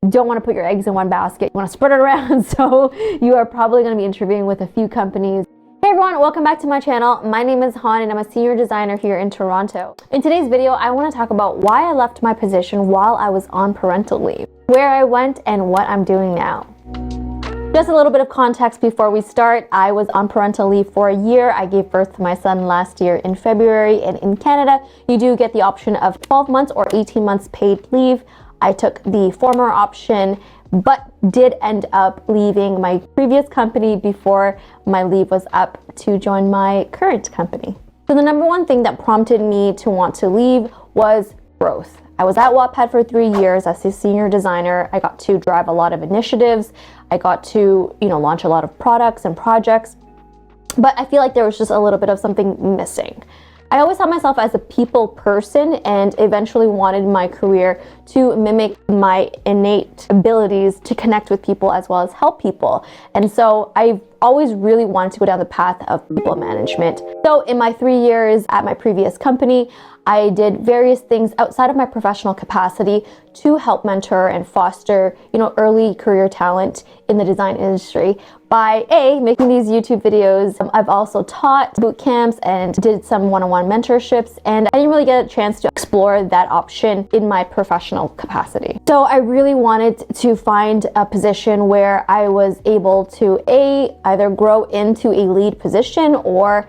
don't want to put your eggs in one basket. You want to spread it around. So you are probably going to be interviewing with a few companies. Hey everyone, welcome back to my channel. My name is Han and I'm a senior designer here in Toronto. In today's video, I want to talk about why I left my position while I was on parental leave, where I went, and what I'm doing now. Just a little bit of context before we start. I was on parental leave for a year. I gave birth to my son last year in February, and in Canada, you do get the option of 12 months or 18 months paid leave. I took the former option, but did end up leaving my previous company before my leave was up to join my current company. So the number one thing that prompted me to want to leave was growth. I was at Wattpad for 3 years as a senior designer. I got to drive a lot of initiatives. I got to, launch a lot of products and projects, but I feel like there was just a little bit of something missing. I always saw myself as a people person and eventually wanted my career to mimic my innate abilities to connect with people as well as help people. And so I've always really wanted to go down the path of people management. So in my 3 years at my previous company, I did various things outside of my professional capacity to help mentor and foster, early career talent in the design industry by making these YouTube videos. I've also taught boot camps and did some one-on-one mentorships, and I didn't really get a chance to explore that option in my professional capacity. So I really wanted to find a position where I was able to either grow into a lead position or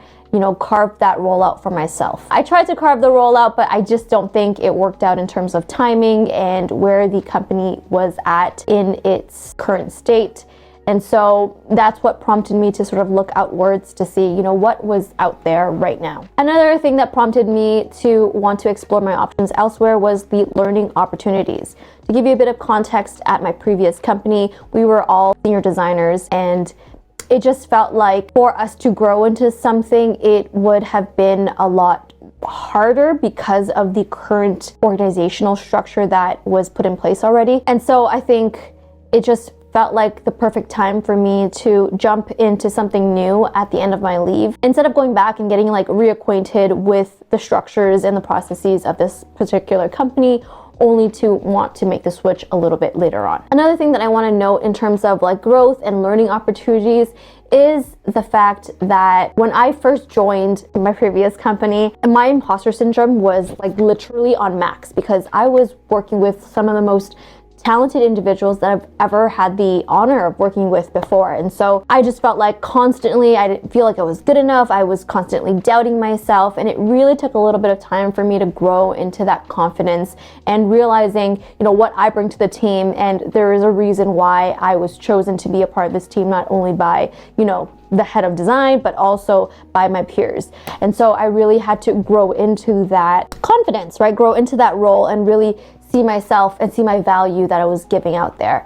carve that role out for myself. I tried to carve the role out, but I just don't think it worked out in terms of timing and where the company was at in its current state. And so that's what prompted me to sort of look outwards to see, what was out there right now. Another thing that prompted me to want to explore my options elsewhere was the learning opportunities. To give you a bit of context, at my previous company, we were all senior designers, and it just felt like for us to grow into something, it would have been a lot harder because of the current organizational structure that was put in place already. And so I think it just felt like the perfect time for me to jump into something new at the end of my leave, instead of going back and getting reacquainted with the structures and the processes of this particular company, only to want to make the switch a little bit later on. Another thing that I want to note in terms of growth and learning opportunities is the fact that when I first joined my previous company, my imposter syndrome was literally on max, because I was working with some of the most talented individuals that I've ever had the honor of working with before. And so I just felt like constantly I didn't feel like I was good enough. I was constantly doubting myself, and it really took a little bit of time for me to grow into that confidence and realizing, what I bring to the team. And there is a reason why I was chosen to be a part of this team, not only by, the head of design, but also by my peers. And so I really had to grow into that confidence, right? Grow into that role and really see myself and see my value that I was giving out there.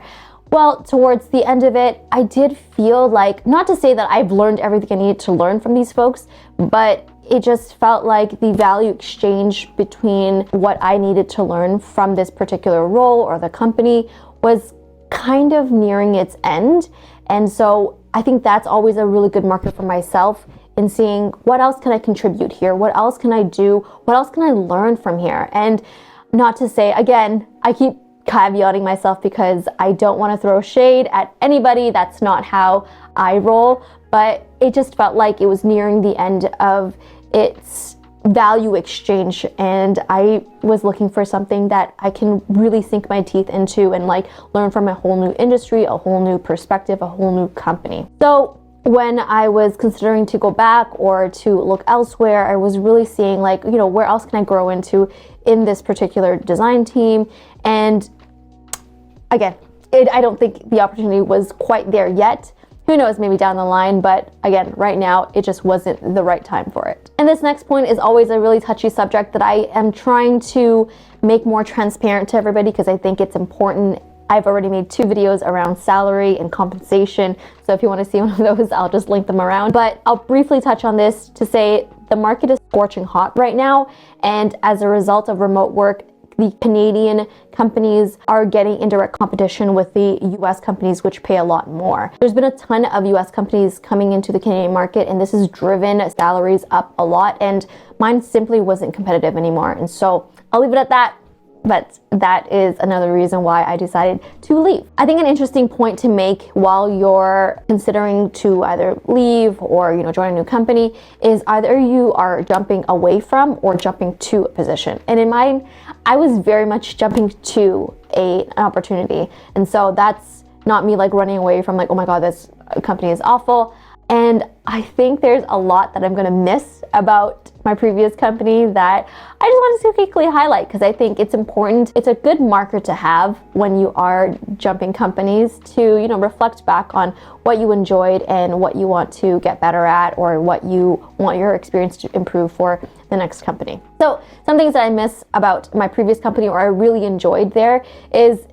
Well, towards the end of it, I did feel like, not to say that I've learned everything I needed to learn from these folks, but it just felt like the value exchange between what I needed to learn from this particular role or the company was kind of nearing its end. And so I think that's always a really good marker for myself in seeing what else can I contribute here? What else can I do? What else can I learn from here? And not to say, again, I keep caveating myself because I don't want to throw shade at anybody. That's not how I roll, but it just felt like it was nearing the end of its value exchange, and I was looking for something that I can really sink my teeth into and learn from a whole new industry, a whole new perspective, a whole new company. So when I was considering to go back or to look elsewhere, I was really seeing where else can I grow into in this particular design team. And again, I don't think the opportunity was quite there yet. Who knows, maybe down the line, but again, right now, it just wasn't the right time for it. And this next point is always a really touchy subject that I am trying to make more transparent to everybody because I think it's important. I've already made 2 videos around salary and compensation, so if you want to see one of those, I'll just link them around. But I'll briefly touch on this to say the market is scorching hot right now, and as a result of remote work, the Canadian companies are getting in direct competition with the US companies, which pay a lot more. There's been a ton of US companies coming into the Canadian market, and this has driven salaries up a lot, and mine simply wasn't competitive anymore. And so I'll leave it at that. but that is another reason why I decided to leave. I think an interesting point to make while you're considering to either leave or, join a new company is either you are jumping away from or jumping to a position. And in mine, I was very much jumping to an opportunity. And so that's not me like running away from like, oh my God, this company is awful. And I think there's a lot that I'm gonna miss about my previous company that I just want to quickly highlight because I think it's important. It's a good marker to have when you are jumping companies to, reflect back on what you enjoyed and what you want to get better at or what you want your experience to improve for the next company. So some things that I miss about my previous company or I really enjoyed there is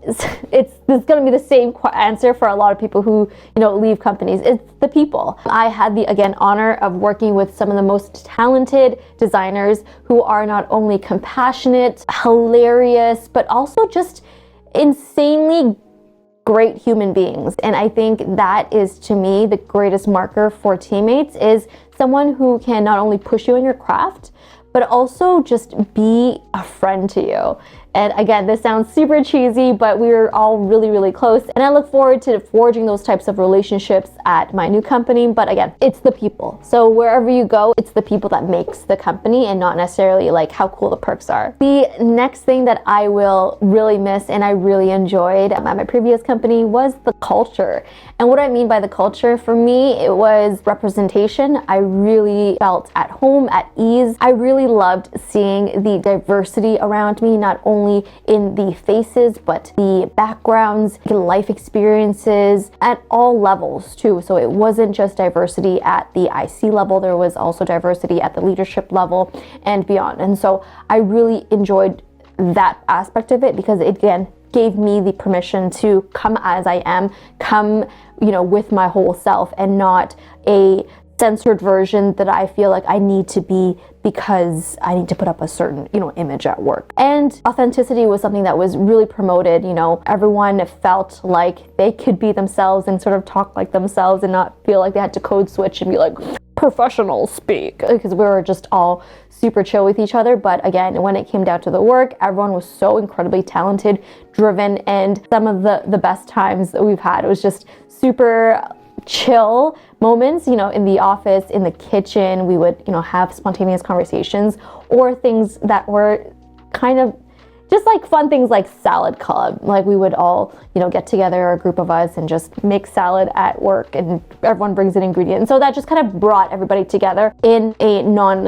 it's going to be the same answer for a lot of people who, leave companies. It's the people. I had the, again, honor of working with some of the most talented designers who are not only compassionate, hilarious, but also just insanely great human beings. And I think that is, to me, the greatest marker for teammates is someone who can not only push you in your craft, but also just be a friend to you. And again, this sounds super cheesy, but we're all really, really close. And I look forward to forging those types of relationships at my new company. But again, it's the people. So wherever you go, it's the people that makes the company and not necessarily like how cool the perks are. The next thing that I will really miss and I really enjoyed at my previous company was the culture. And what I mean by the culture, for me, it was representation. I really felt at home, at ease. I really loved seeing the diversity around me, not only in the faces, but the backgrounds, the life experiences at all levels too. So it wasn't just diversity at the IC level, there was also diversity at the leadership level and beyond. And so I really enjoyed that aspect of it because it, again, gave me the permission to come as I am, come, with my whole self and not a censored version that I feel like I need to be because I need to put up a certain, image at work. And authenticity was something that was really promoted. Everyone felt like they could be themselves and sort of talk like themselves and not feel like they had to code switch and be like, professional speak, because we were just all super chill with each other. But again, when it came down to the work, everyone was so incredibly talented, driven, and some of the best times that we've had, it was just super chill moments, in the office, in the kitchen. We would, have spontaneous conversations or things that were kind of just like fun things like salad club. Like we would all, get together, a group of us, and just make salad at work and everyone brings an ingredient. And so that just kind of brought everybody together in a non,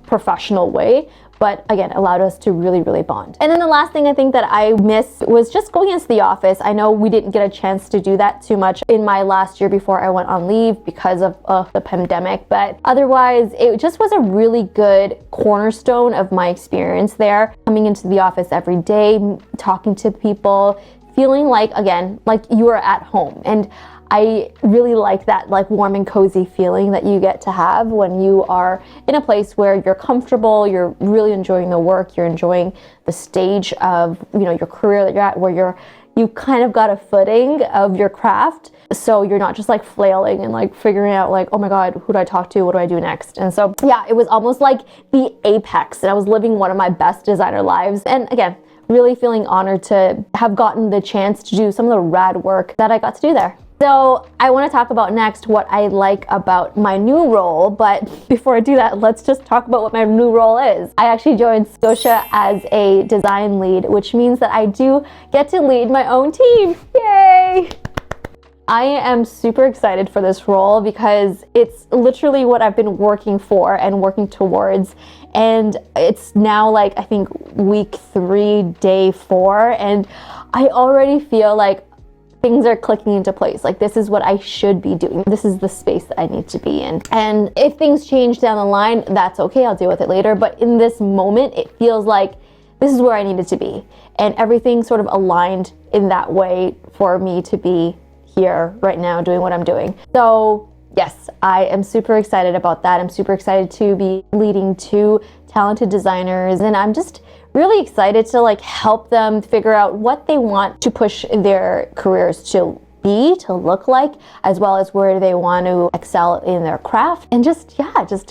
professional way, but again, allowed us to really, really bond. And then the last thing I think that I miss was just going into the office. I know we didn't get a chance to do that too much in my last year before I went on leave because of the pandemic, but otherwise it just was a really good cornerstone of my experience there. Coming into the office every day, talking to people, feeling like, again, like you are at home. And I really like that like warm and cozy feeling that you get to have when you are in a place where you're comfortable, you're really enjoying the work, you're enjoying the stage of, your career that you're at, where you kind of got a footing of your craft. So you're not just like flailing and like figuring out like, oh my God, who do I talk to? What do I do next? And so, yeah, it was almost like the apex and I was living one of my best designer lives. And again, really feeling honored to have gotten the chance to do some of the rad work that I got to do there. So I want to talk about next what I like about my new role, but before I do that, let's just talk about what my new role is. I actually joined Scotia as a design lead, which means that I do get to lead my own team. Yay! I am super excited for this role because it's literally what I've been working for and working towards. And it's now like, I think week 3, day 4, and I already feel like things are clicking into place. Like this is what I should be doing. This is the space that I need to be in. And if things change down the line, that's okay. I'll deal with it later. But in this moment, it feels like this is where I needed to be. And everything sort of aligned in that way for me to be here right now doing what I'm doing. So yes, I am super excited about that. I'm super excited to be leading 2 talented designers, and I'm just really excited to like help them figure out what they want to push their careers to be, to look like, as well as where they want to excel in their craft, and just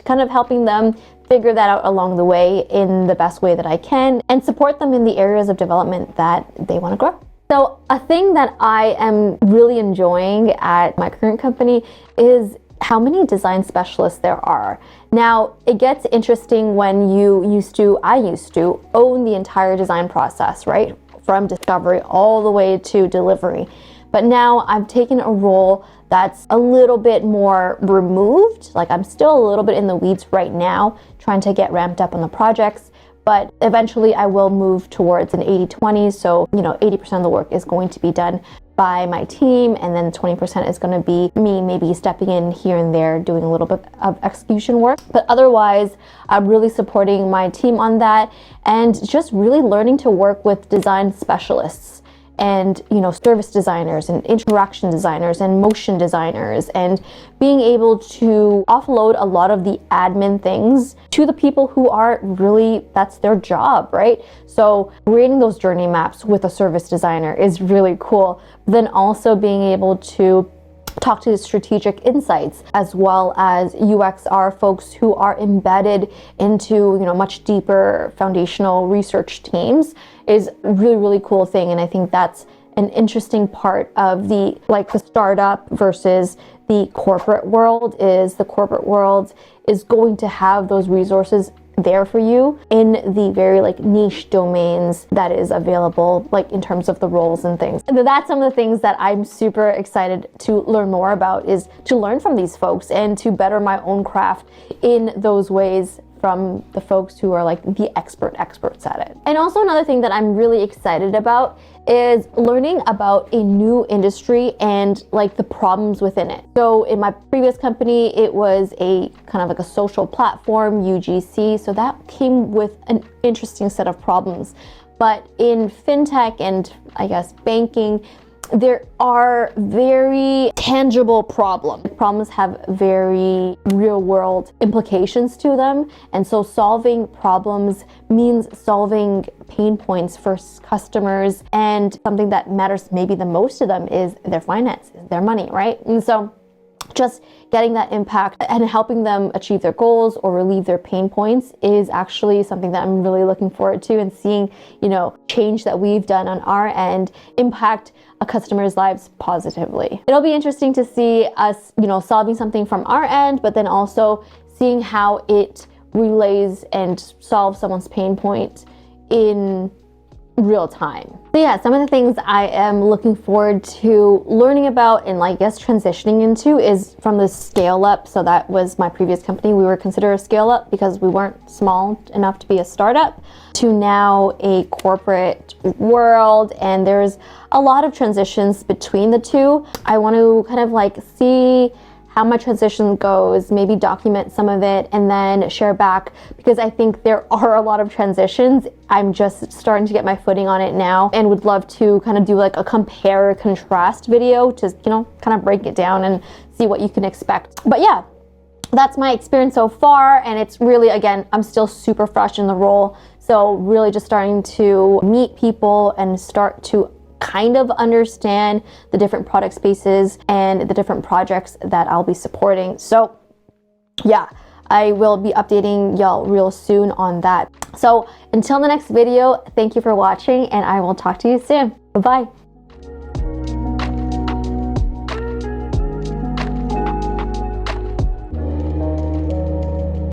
kind of helping them figure that out along the way in the best way that I can and support them in the areas of development that they want to grow. So a thing that I am really enjoying at my current company is how many design specialists there are. Now, it gets interesting when I used to own the entire design process, right? From discovery all the way to delivery. But now I've taken a role that's a little bit more removed. Like, I'm still a little bit in the weeds right now, trying to get ramped up on the projects. But eventually I will move towards an 80-20. So, 80% of the work is going to be done by my team, and then 20% is going to be me maybe stepping in here and there, doing a little bit of execution work. But otherwise, I'm really supporting my team on that and just really learning to work with design specialists and service designers and interaction designers and motion designers, and being able to offload a lot of the admin things to the people who are really, that's their job, right? So creating those journey maps with a service designer is really cool. Then also being able to talk to strategic insights, as well as UXR folks who are embedded into much deeper foundational research teams, is a really, really cool thing. And I think that's an interesting part of the startup versus the corporate world. Is the corporate world is going to have those resources there for you in the very niche domains that is available, in terms of the roles and things. And that's some of the things that I'm super excited to learn more about, is to learn from these folks and to better my own craft in those ways from the folks who are the experts at it. And also another thing that I'm really excited about is learning about a new industry and the problems within it. So in my previous company, it was a kind of a social platform, UGC. So that came with an interesting set of problems. But in fintech and I guess banking, there are very tangible problems. Problems have very real world implications to them. And so solving problems means solving pain points for customers, and something that matters maybe the most to them is their finances, their money, right? And so just getting that impact and helping them achieve their goals or relieve their pain points is actually something that I'm really looking forward to, and seeing, change that we've done on our end impact a customer's lives positively. It'll be interesting to see us, solving something from our end, but then also seeing how it relays and solves someone's pain point in real time. So yeah, some of the things I am looking forward to learning about and transitioning into is from the scale up. So that was my previous company. We were considered a scale up because we weren't small enough to be a startup, to now a corporate world. And there's a lot of transitions between the two. I want to kind of see how my transition goes, maybe document some of it and then share back, because I think there are a lot of transitions. I'm just starting to get my footing on it now, and would love to kind of do a compare contrast video to, kind of break it down and see what you can expect. But yeah, that's my experience so far. And it's really, again, I'm still super fresh in the role. So really just starting to meet people and start to kind of understand the different product spaces and the different projects that I'll be supporting. So yeah, I will be updating y'all real soon on that. So until the next video, thank you for watching, and I will talk to you soon. Bye-bye.